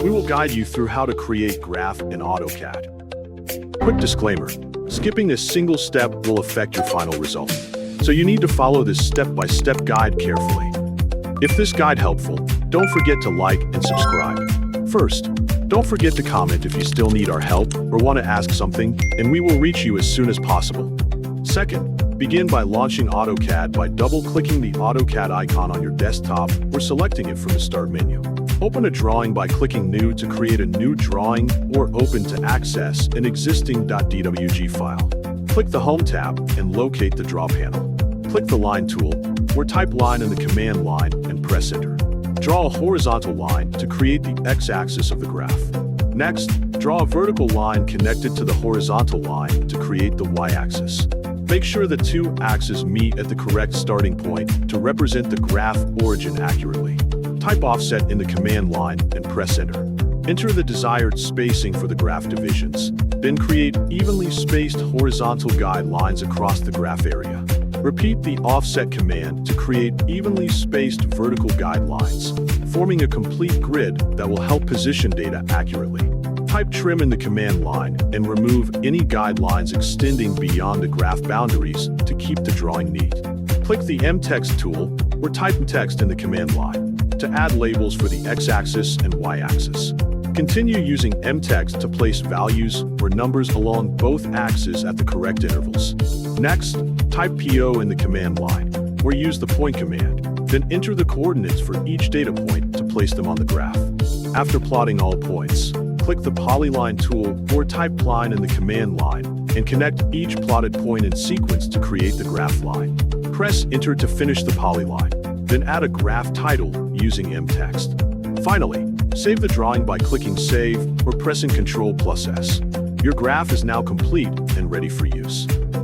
We will guide you through how to create graph in AutoCAD. Quick disclaimer, skipping a single step will affect your final result. So you need to follow this step-by-step guide carefully. If this guide helpful, don't forget to like and subscribe. First, don't forget to comment if you still need our help or want to ask something, and we will reach you as soon as possible. Second, begin by launching AutoCAD by double-clicking the AutoCAD icon on your desktop or selecting it from the Start menu. Open a drawing by clicking New to create a new drawing or Open to access an existing .dwg file. Click the Home tab and locate the Draw panel. Click the Line tool or type Line in the command line and press Enter. Draw a horizontal line to create the x-axis of the graph. Next, draw a vertical line connected to the horizontal line to create the y-axis. Make sure the two axes meet at the correct starting point to represent the graph origin accurately. Type offset in the command line and press Enter. Enter the desired spacing for the graph divisions. Then create evenly spaced horizontal guidelines across the graph area. Repeat the offset command to create evenly spaced vertical guidelines, forming a complete grid that will help position data accurately. Type Trim in the command line and remove any guidelines extending beyond the graph boundaries to keep the drawing neat. Click the 𝗟𝗚𝗏 tool or type text in the command line to add labels for the x-axis and y-axis. Continue using 𝗟𝗏𝗏 to place values or numbers along both axes at the correct intervals. Next, type PO in the command line, or use the point command, then enter the coordinates for each data point to place them on the graph. After plotting all points, click the Polyline tool or type Line in the command line and connect each plotted point in sequence to create the graph line. Press Enter to finish the polyline, then add a graph title using 𝗟𝗏𝗏𝗏. Finally, save the drawing by clicking Save or pressing Ctrl+S. Your graph is now complete and ready for use.